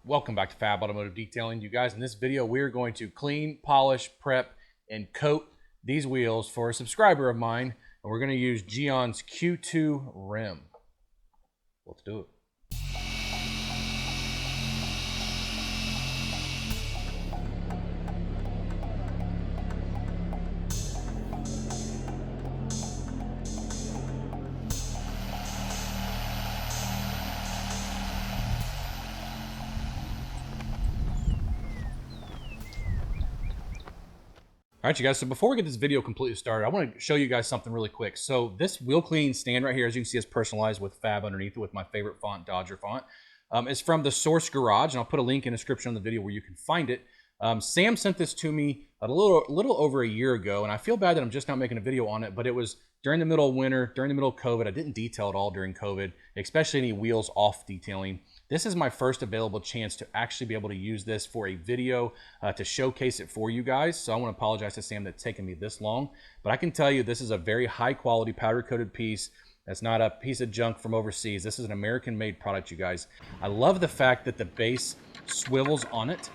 Welcome back to Fab Automotive Detailing. You guys, in this video, we're going to clean, polish, prep, and coat these wheels for a subscriber of mine. And we're going to use Gyeon's Q2 rim. Let's do it. All right, you guys, so before we get this video completely started, I want to show you guys something really quick. So this wheel cleaning stand right here, as you can see, is personalized with Fab underneath it with my favorite font, Dodger font. It's from the Source Garage, and I'll put a link in the description of the video where you can find it. Sam sent this to me a little over a year ago, and I feel bad that I'm just not making a video on it, but it was during the middle of winter, during the middle of COVID. I didn't detail it all during COVID, especially any wheels off detailing. This is my first available chance to actually be able to use this for a video to showcase it for you guys. So I want to apologize to Sam that it's taken me this long, but I can tell you this is a very high quality powder coated piece. That's not a piece of junk from overseas. This is an American made product, you guys. I love the fact that the base swivels on it.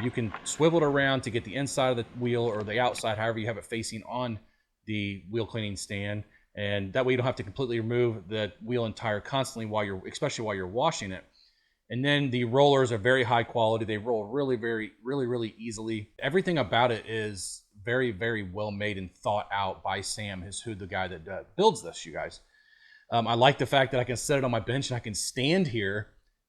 You can swivel it around to get the inside of the wheel or the outside, however you have it facing on the wheel cleaning stand. And that way you don't have to completely remove the wheel and tire constantly especially while you're washing it. And then the rollers are very high quality. They roll really easily. Everything about it is very well made and thought out by Sam, the guy that builds this, you guys. I like the fact that I can set it on my bench and I can stand here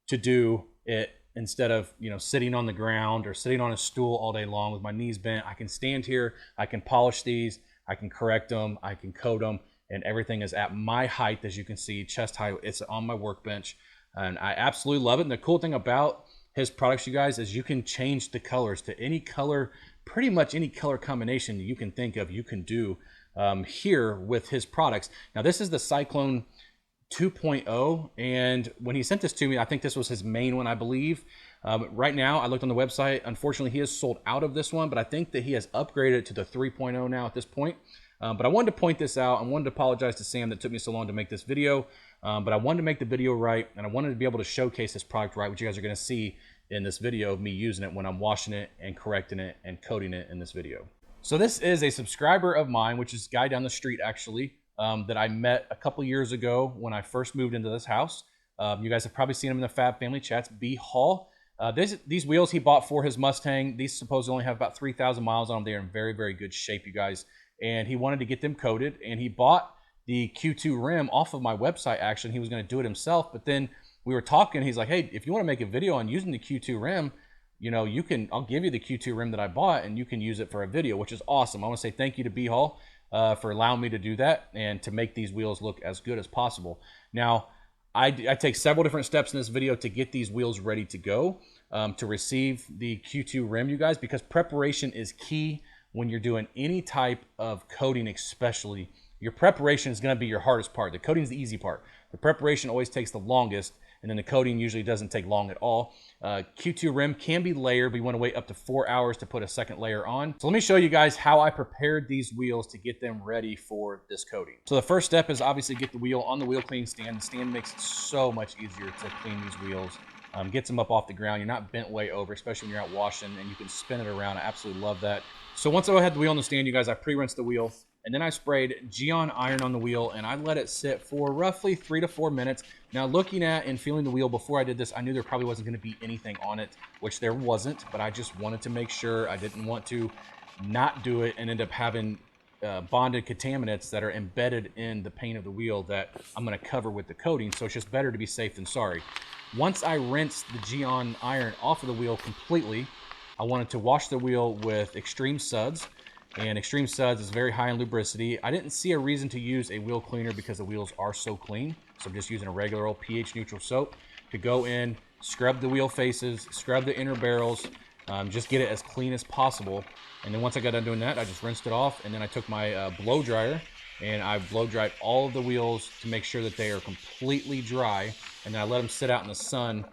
to do it instead of, sitting on the ground or sitting on a stool all day long with my knees bent. I can stand here, I can polish these, I can correct them, I can coat them, and everything is at my height, as you can see, chest height. It's on my workbench. And I absolutely love it. And the cool thing about his products, you guys, is you can change the colors to any color, pretty much any color combination you can think of, you can do here with his products. Now, this is the Cyclone 2.0. And when he sent this to me, I think this was his main one, I believe. Right now, I looked on the website. Unfortunately, he has sold out of this one, but I think that he has upgraded it to the 3.0 now at this point. But I wanted to point this out. I wanted to apologize to Sam that took me so long to make this video. But I wanted to make the video right, and I wanted to be able to showcase this product right, which you guys are going to see in this video of me using it when I'm washing it and correcting it and coating it in this video. So this is a subscriber of mine, which is a guy down the street, actually, that I met a couple years ago when I first moved into this house. You guys have probably seen him in the Fab Family Chats, B. Hall. These wheels he bought for his Mustang, these supposedly only have about 3,000 miles on them. They're in very good shape, you guys. And he wanted to get them coated, and he bought the Q2 rim off of my website. Actually, he was going to do it himself, but then we were talking. He's like, "Hey, if you want to make a video on using the Q2 rim, I'll give you the Q2 rim that I bought, and you can use it for a video," which is awesome. I want to say thank you to B Hall for allowing me to do that and to make these wheels look as good as possible. Now, I take several different steps in this video to get these wheels ready to go to receive the Q2 rim, you guys, because preparation is key when you're doing any type of coating, especially. Your preparation is going to be your hardest part. The coating is the easy part. The preparation always takes the longest, and then the coating usually doesn't take long at all. Q2 rim can be layered, but you want to wait up to 4 hours to put a second layer on. So let me show you guys how I prepared these wheels to get them ready for this coating. So the first step is obviously get the wheel on the wheel cleaning stand. The stand makes it so much easier to clean these wheels. Gets them up off the ground. You're not bent way over, especially when you're out washing, and you can spin it around. I absolutely love that. So once I had the wheel on the stand, you guys, I pre-rinsed the wheel. And then I sprayed Gyeon iron on the wheel, and I let it sit for roughly 3 to 4 minutes. Now, looking at and feeling the wheel before I did this, I knew there probably wasn't going to be anything on it, which there wasn't. But I just wanted to make sure. I didn't want to not do it and end up having bonded contaminants that are embedded in the paint of the wheel that I'm going to cover with the coating. So it's just better to be safe than sorry. Once I rinsed the Gyeon iron off of the wheel completely, I wanted to wash the wheel with Extreme Suds. And Extreme Suds is very high in lubricity. I didn't see a reason to use a wheel cleaner because the wheels are so clean. So I'm just using a regular old pH neutral soap to go in, scrub the wheel faces, scrub the inner barrels, just get it as clean as possible. And then once I got done doing that, I just rinsed it off. And then I took my blow dryer and I blow dried all of the wheels to make sure that they are completely dry. And then I let them sit out in the sun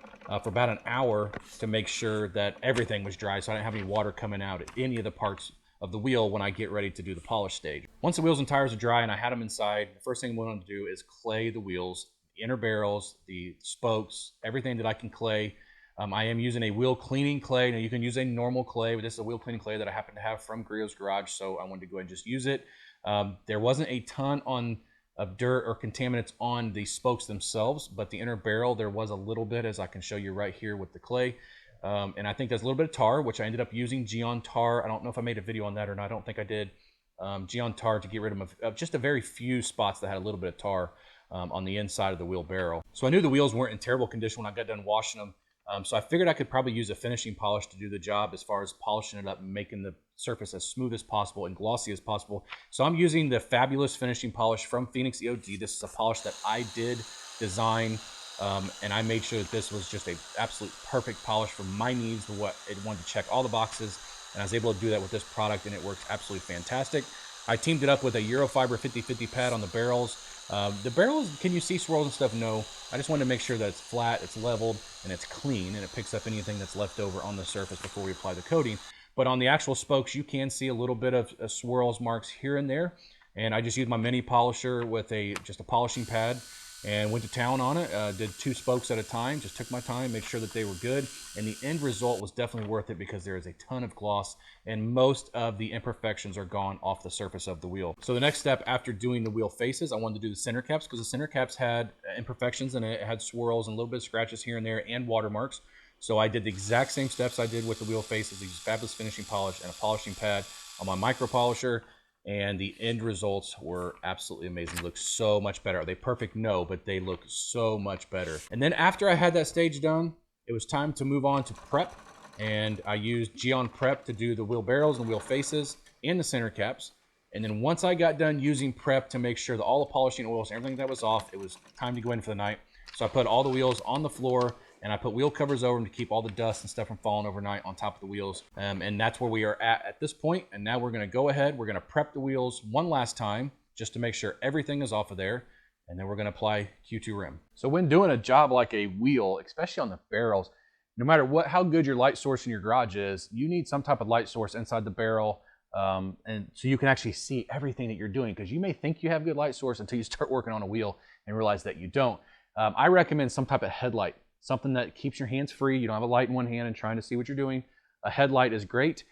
for about an hour to make sure that everything was dry, so I didn't have any water coming out at any of the parts of the wheel when I get ready to do the polish stage. Once the wheels and tires are dry and I had them inside, the first thing I wanted to do is clay the wheels, the inner barrels, the spokes, everything that I can clay. I am using a wheel cleaning clay. Now you can use a normal clay, but this is a wheel cleaning clay that I happen to have from Grio's Garage, so I wanted to go ahead and just use it. There wasn't a ton of dirt or contaminants on the spokes themselves, but the inner barrel, there was a little bit, as I can show you right here with the clay. And I think there's a little bit of tar, which I ended up using Gyeon tar. I don't know if I made a video on that or not. I don't think I did. Gyeon tar to get rid of just a very few spots that had a little bit of tar on the inside of the wheel barrel. So I knew the wheels weren't in terrible condition when I got done washing them. So I figured I could probably use a finishing polish to do the job as far as polishing it up and making the surface as smooth as possible and glossy as possible. So I'm using the Fab-ulous finishing polish from Phoenix EOD. This is a polish that I did design, and I made sure that this was just an absolute perfect polish for my needs, what it wanted to check all the boxes, and I was able to do that with this product, and it works absolutely fantastic. I teamed it up with a Eurofiber 50/50 pad on the barrels. The barrels, can you see swirls and stuff? No. I just wanted to make sure that it's flat, it's leveled, and it's clean, and it picks up anything that's left over on the surface before we apply the coating. But on the actual spokes, you can see a little bit of swirls marks here and there. And I just used my mini polisher with just a polishing pad and went to town on it. Did 2 spokes at a time, just took my time, made sure that they were good. And the end result was definitely worth it because there is a ton of gloss and most of the imperfections are gone off the surface of the wheel. So the next step after doing the wheel faces, I wanted to do the center caps because the center caps had imperfections in it. It had swirls and a little bit of scratches here and there and watermarks. So I did the exact same steps I did with the wheel faces. I used Fab-ulous finishing polish and a polishing pad on my micro polisher. And the end results were absolutely amazing. They look so much better. Are they perfect? No, but they look so much better. And then after I had that stage done, it was time to move on to prep. And I used Gyeon prep to do the wheel barrels and wheel faces and the center caps. And then once I got done using prep to make sure that all the polishing oils and everything that was off, it was time to go in for the night. So I put all the wheels on the floor and I put wheel covers over them to keep all the dust and stuff from falling overnight on top of the wheels. And that's where we are at this point. And now we're gonna go ahead, we're gonna prep the wheels one last time just to make sure everything is off of there. And then we're gonna apply Q2 rim. So when doing a job like a wheel, especially on the barrels, no matter how good your light source in your garage is, you need some type of light source inside the barrel. And so you can actually see everything that you're doing, because you may think you have good light source until you start working on a wheel and realize that you don't. I recommend some type of headlight, something that keeps your hands free. You don't have a light in one hand and trying to see what you're doing. A headlight is great.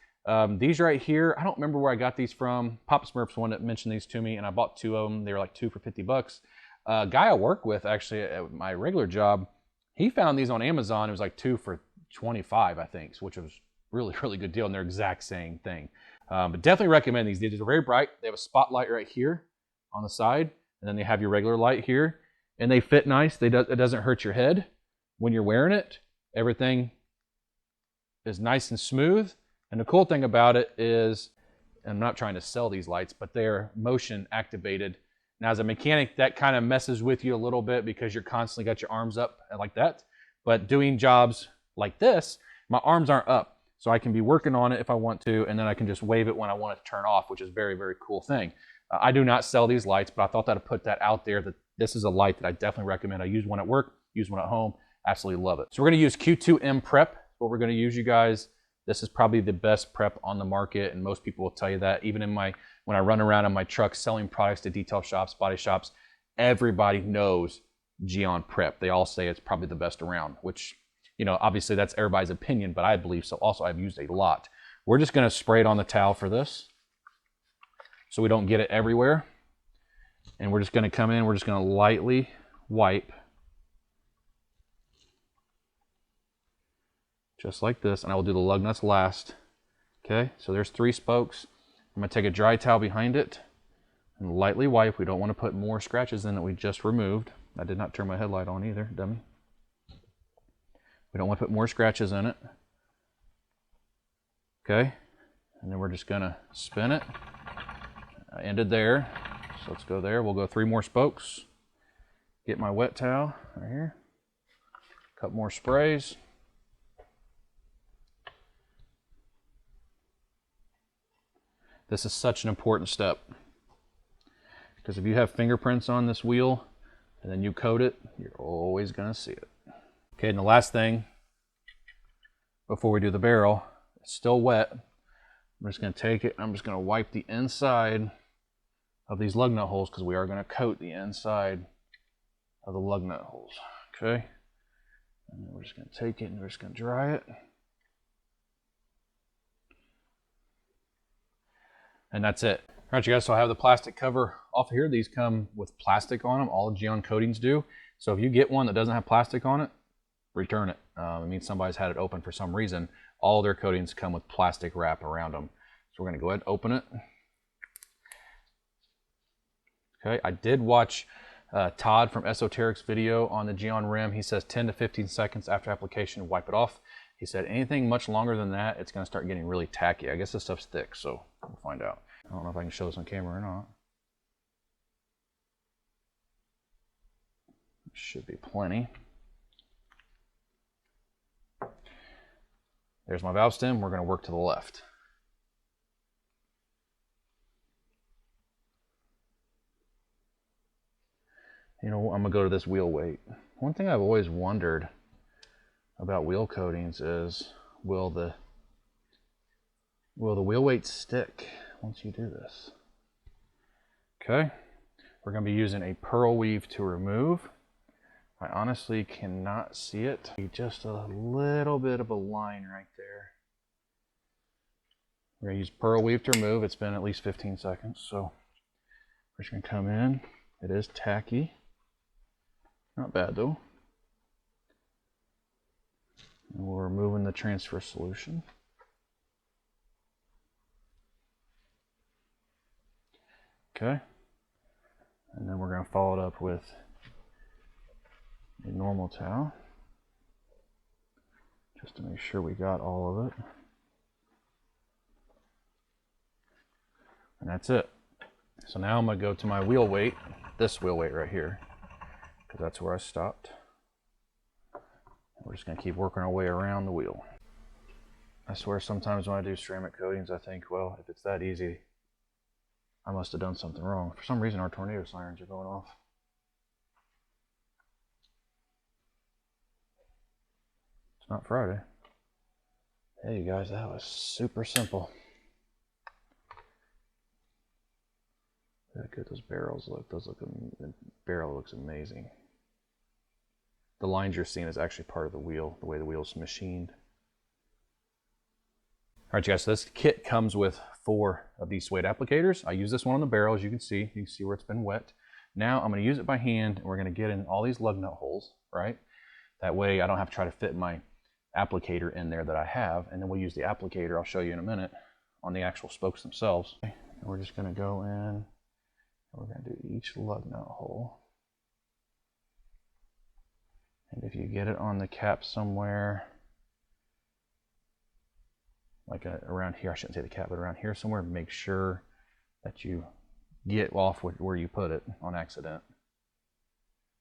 These right here, I don't remember where I got these from. Papa Smurf's one that mentioned these to me, and I bought 2 of them. They were like 2 for 50 bucks. A guy I work with actually at my regular job, he found these on Amazon. It was like 2 for 25, I think, which was really, really good deal, and they're exact same thing. But definitely recommend these. These are very bright. They have a spotlight right here on the side, and then they have your regular light here, and they fit nice. It doesn't hurt your head when you're wearing it. Everything is nice and smooth. And the cool thing about it is, I'm not trying to sell these lights, but they're motion activated. Now, as a mechanic, that kind of messes with you a little bit because you're constantly got your arms up like that. But doing jobs like this, my arms aren't up. So I can be working on it if I want to, and then I can just wave it when I want it to turn off, which is a very, very cool thing. I do not sell these lights, but I thought that I'd put that out there, that this is a light that I definitely recommend. I use one at work, use one at home, absolutely love it. So we're gonna use Q2M prep, what we're gonna use, you guys. This is probably the best prep on the market, and most people will tell you that. Even in when I run around in my truck selling products to detail shops, body shops, everybody knows Gyeon prep. They all say it's probably the best around, which, you know, obviously that's everybody's opinion, but I believe so. Also, I've used a lot. We're just gonna spray it on the towel for this so we don't get it everywhere. And we're just gonna come in, we're just gonna lightly wipe. Just like this, and I will do the lug nuts last. Okay, so there's 3 spokes. I'm gonna take a dry towel behind it and lightly wipe. We don't wanna put more scratches in that we just removed. I did not turn my headlight on either, dummy. We don't want to put more scratches in it. Okay, and then we're just gonna spin it. I ended there, so let's go there. We'll go 3 more spokes. Get my wet towel right here. A couple more sprays. This is such an important step, because if you have fingerprints on this wheel and then you coat it, you're always gonna see it. Okay, and the last thing before we do the barrel, it's still wet. I'm just gonna take it, I'm just gonna wipe the inside of these lug nut holes, because we are gonna coat the inside of the lug nut holes, okay? And then we're just going to take it and we're just going to dry it. And that's it. All right, you guys, so I have the plastic cover off of here. These come with plastic on them. All Gyeon coatings do. So if you get one that doesn't have plastic on it, return it. It means somebody's had it open for some reason. All their coatings come with plastic wrap around them. So we're going to go ahead and open it. Okay, I did watch Todd from Esoteric's video on the Gyeon rim. He says 10 to 15 seconds after application, wipe it off. He said anything much longer than that, it's going to start getting really tacky. I guess this stuff's thick, so we'll find out. I don't know if I can show this on camera or not. Should be plenty. There's my valve stem. We're going to work to the left. You know, I'm going to go to this wheel weight. One thing I've always wondered about wheel coatings is, will the wheel weight stick once you do this? Okay, we're going to be using a pearl weave to remove. I honestly cannot see it. Just a little bit of a line right there. We're going to use pearl weave to remove. It's been at least 15 seconds, so we're just going to come in. It is tacky. Not bad though. And we're removing the transfer solution. Okay. And then we're going to follow it up with a normal towel, just to make sure we got all of it. And that's it. So now I'm going to go to my wheel weight, this wheel weight right here, because that's where I stopped. We're just going to keep working our way around the wheel. I swear sometimes when I do ceramic coatings, I think, well, if it's that easy, I must have done something wrong. For some reason, our tornado sirens are going off. It's not Friday. Hey, you guys, that was super simple. Look how good those barrels look. The barrel looks amazing. The lines you're seeing is actually part of the wheel, the way the wheel's machined. All right, you guys, so this kit comes with 4 of these suede applicators. I use this one on the barrel, as you can see. You can see where it's been wet. Now I'm going to use it by hand, and we're going to get in all these lug nut holes, right? That way I don't have to try to fit my applicator in there that I have, and then we'll use the applicator, I'll show you in a minute, on the actual spokes themselves. And we're just going to go in, and we're going to do each lug nut hole. And if you get it on the cap somewhere, like around here, I shouldn't say the cap, but around here somewhere, make sure that you get off where you put it on accident.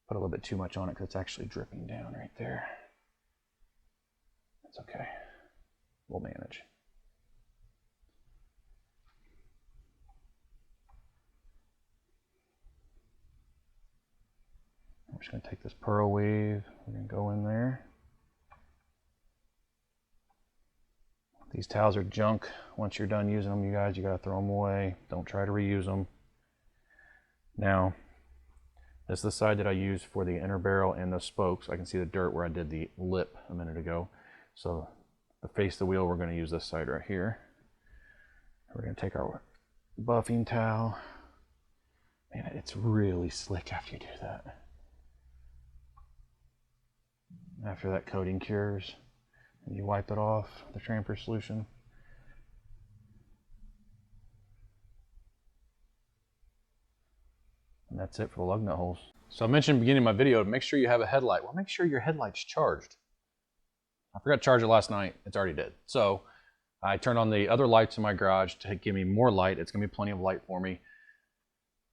Put a little bit too much on it because it's actually dripping down right there. That's okay. We'll manage. I'm just going to take this pearl weave. We're going to go in there. These towels are junk. Once you're done using them, you guys, you got to throw them away. Don't try to reuse them. Now, this is the side that I used for the inner barrel and the spokes. I can see the dirt where I did the lip a minute ago. So the face of the wheel, we're going to use this side right here. We're going to take our buffing towel. Man, it's really slick after you do that. After that coating cures, and you wipe it off, the transfer solution. And that's it for the lug nut holes. So I mentioned in the beginning of my video, make sure you have a headlight. Well, make sure your headlight's charged. I forgot to charge it last night. It's already dead. So I turned on the other lights in my garage to give me more light. It's going to be plenty of light for me.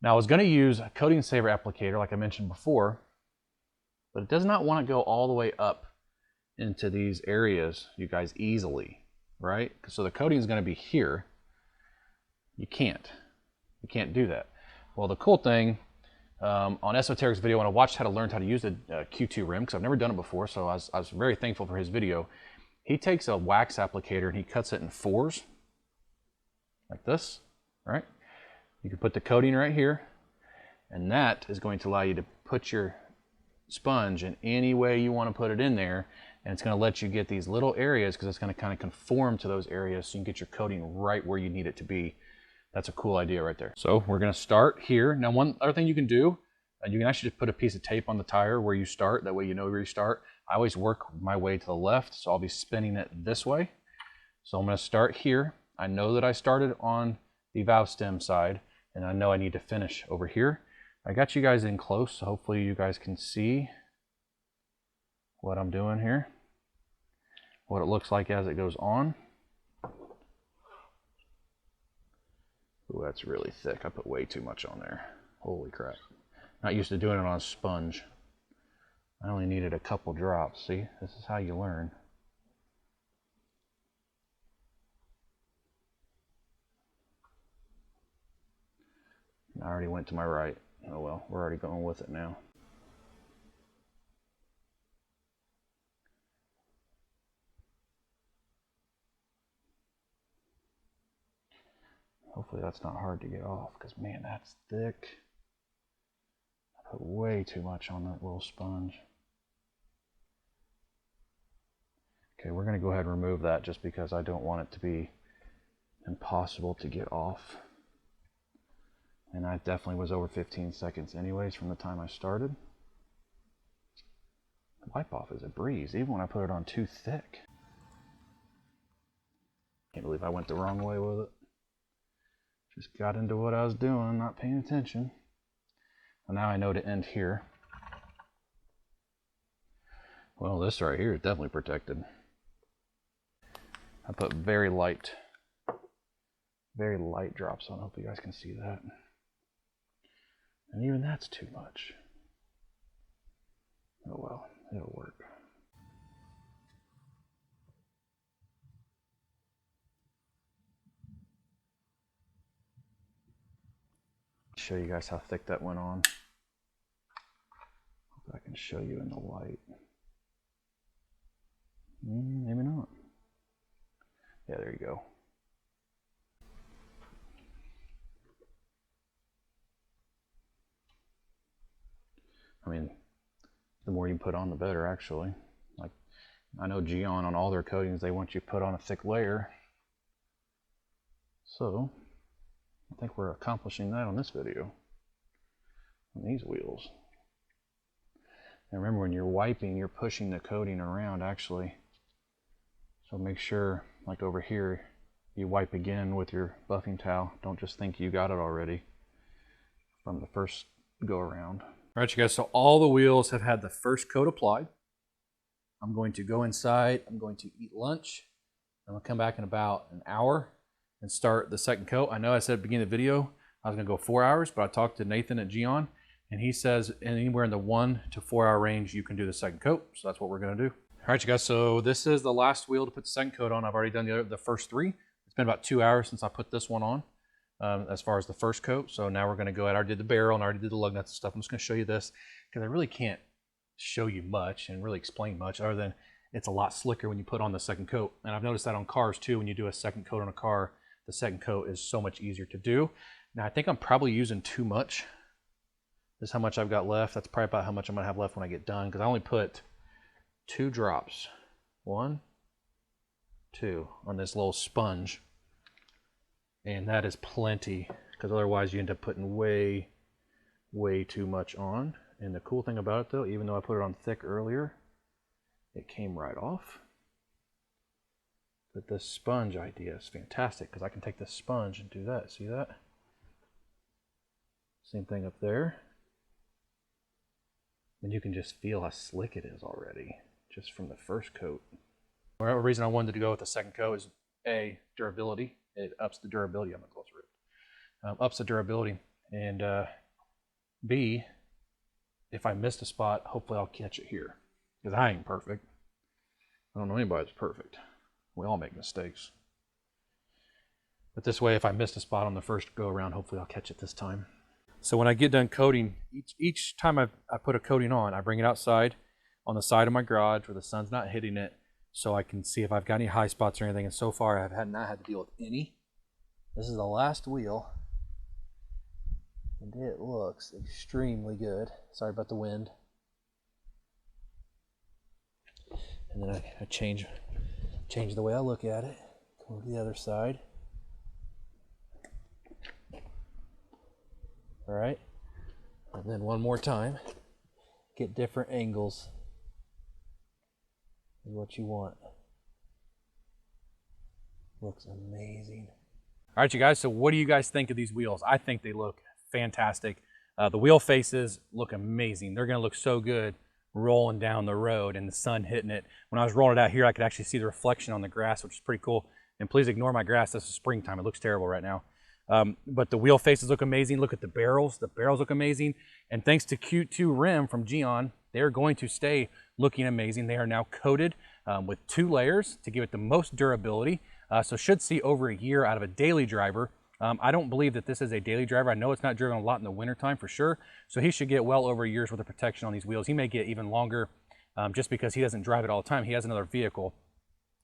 Now I was going to use a coating saver applicator like I mentioned before, but it does not want to go all the way up into these areas, you guys, easily, right? So the coating is going to be here. You can't do that. Well, the cool thing, on Esoteric's video, when I watched how to learn how to use the Q2 rim, because I've never done it before, so I was very thankful for his video. He takes a wax applicator and he cuts it in 4s, like this, right? You can put the coating right here, and that is going to allow you to put your sponge in any way you want to put it in there, and it's going to let you get these little areas because it's going to kind of conform to those areas so you can get your coating right where you need it to be. That's a cool idea right there. So we're going to start here. Now, one other thing you can do, you can actually just put a piece of tape on the tire where you start. That way you know where you start. I always work my way to the left, so I'll be spinning it this way. So I'm going to start here. I know that I started on the valve stem side, and I know I need to finish over here. I got you guys in close, so hopefully you guys can see what I'm doing here, what it looks like as it goes on. Ooh, that's really thick. I put way too much on there. Holy crap. Not used to doing it on a sponge. I only needed a couple drops. See, this is how you learn. I already went to my right. Oh well, we're already going with it now. Hopefully that's not hard to get off, because man, that's thick. I put way too much on that little sponge. Okay, we're going to go ahead and remove that just because I don't want it to be impossible to get off. And I definitely was over 15 seconds anyways from the time I started. The wipe off is a breeze, even when I put it on too thick. Can't believe I went the wrong way with it. Just got into what I was doing, not paying attention. Well, now I know to end here. Well, this right here is definitely protected. I put very light drops on. I hope you guys can see that. And even that's too much. Oh well, it'll work. Show you guys how thick that went on. Hope I can show you in the light. Maybe not. Yeah, there you go. I mean, the more you put on, the better, actually. Like, I know Gyeon on all their coatings, they want you to put on a thick layer. So, I think we're accomplishing that on this video, on these wheels. And remember, when you're wiping, you're pushing the coating around, actually. So make sure, like over here, you wipe again with your buffing towel. Don't just think you got it already from the first go around. All right, you guys, so all the wheels have had the first coat applied. I'm going to go inside, I'm going to eat lunch. I'm gonna come back in about an hour and start the second coat. I know I said at the beginning of the video, I was gonna go 4 hours, but I talked to Nathan at Gyeon, and he says anywhere in the 1 to 4 hour range, you can do the second coat. So that's what we're gonna do. All right, you guys, so this is the last wheel to put the second coat on. I've already done the first 3. It's been about 2 hours since I put this one on. As far as the first coat. So now we're going to go ahead. I already did the barrel and I already did the lug nuts and stuff. I'm just going to show you this because I really can't show you much and really explain much other than it's a lot slicker when you put on the second coat. And I've noticed that on cars too. When you do a second coat on a car, the second coat is so much easier to do. Now I think I'm probably using too much. This is how much I've got left. That's probably about how much I'm going to have left when I get done, because I only put 2 drops. 1, 2 on this little sponge. And that is plenty, because otherwise you end up putting way too much on. And the cool thing about it though, even though I put it on thick earlier, it came right off. But this sponge idea is fantastic, because I can take this sponge and do that. See that? Same thing up there. And you can just feel how slick it is already, just from the first coat. The reason I wanted to go with the second coat is A, durability. It ups the durability. I'm gonna close it. Ups the durability, and B, if I missed a spot, hopefully I'll catch it here, because I ain't perfect. I don't know anybody that's perfect. We all make mistakes. But this way, if I missed a spot on the first go around, hopefully I'll catch it this time. So when I get done coating, each time I put a coating on, I bring it outside on the side of my garage where the sun's not hitting it, so I can see if I've got any high spots or anything. And so far, I've not had to deal with any. This is the last wheel, and it looks extremely good. Sorry about the wind. And then I change the way I look at it. Go to the other side. All right, and then one more time. Get different angles is what you want. Looks amazing. All right, you guys, so what do you guys think of these wheels? I think they look fantastic. The wheel faces look amazing. They're gonna look so good rolling down the road and the sun hitting it. When I was rolling it out here, I could actually see the reflection on the grass, which is pretty cool. And please ignore my grass, this is springtime. It looks terrible right now. But the wheel faces look amazing. Look at the barrels look amazing. And thanks to Q2 Rim from Gyeon, they're going to stay looking amazing. They are now coated with 2 layers to give it the most durability. So should see over a year out of a daily driver. I don't believe that this is a daily driver. I know it's not driven a lot in the wintertime for sure. So he should get well over a year's worth of protection on these wheels. He may get even longer just because he doesn't drive it all the time. He has another vehicle.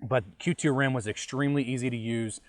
But Q2 Rim was extremely easy to use,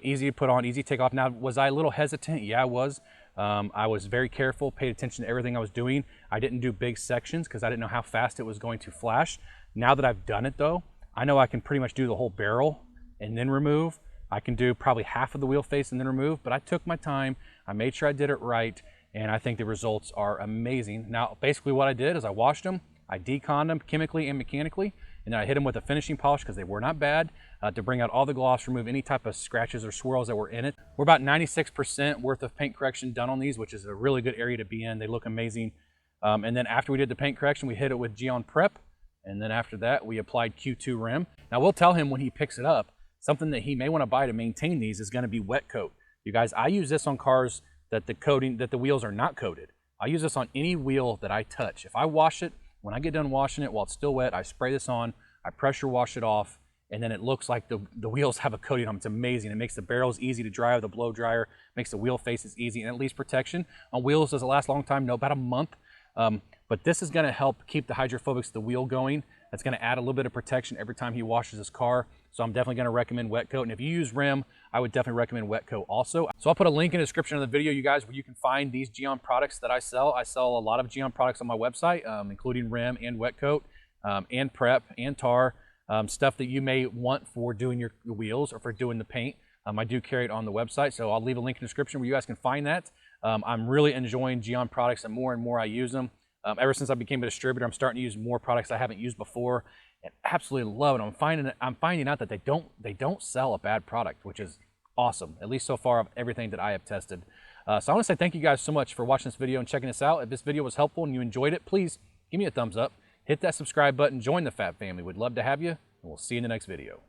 easy to put on, easy to take off. Now, was I a little hesitant? Yeah, I was. I was very careful, paid attention to everything I was doing. I didn't do big sections because I didn't know how fast it was going to flash. Now that I've done it though, I know I can pretty much do the whole barrel and then remove. I can do probably half of the wheel face and then remove, but I took my time. I made sure I did it right, and I think the results are amazing. Now, basically what I did is I washed them, I deconned them chemically and mechanically, and then I hit them with a finishing polish because they were not bad to bring out all the gloss, remove any type of scratches or swirls that were in it. We're about 96% worth of paint correction done on these, which is a really good area to be in. They look amazing. And then after we did the paint correction, we hit it with Gyeon Prep. And then after that, we applied Q2 Rim. Now we'll tell him when he picks it up, something that he may want to buy to maintain these is going to be wet coat. You guys, I use this on cars that the wheels are not coated. I use this on any wheel that I touch. If I wash it, when I get done washing it while it's still wet, I spray this on, I pressure wash it off, and then it looks like the wheels have a coating on them. It's amazing. It makes the barrels easy to dry with a blow dryer, makes the wheel faces easy, and it leaves protection. On wheels, does it last a long time? No, about a month. But this is gonna help keep the hydrophobics of the wheel going. That's gonna add a little bit of protection every time he washes his car. So I'm definitely gonna recommend wet coat. And if you use Rim, I would definitely recommend wet coat also. So I'll put a link in the description of the video, you guys, where you can find these Gyeon products that I sell. I sell a lot of Gyeon products on my website, including Rim and wet coat, and prep and tar, stuff that you may want for doing your wheels or for doing the paint. I do carry it on the website, so I'll leave a link in the description where you guys can find that. I'm really enjoying Gyeon products, and more I use them. Ever since I became a distributor, I'm starting to use more products I haven't used before, and absolutely love it. I'm finding out that they don't sell a bad product, which is awesome. At least so far of everything that I have tested. So I want to say thank you guys so much for watching this video and checking this out. If this video was helpful and you enjoyed it, please give me a thumbs up, hit that subscribe button, join the Fab family. We'd love to have you, and we'll see you in the next video.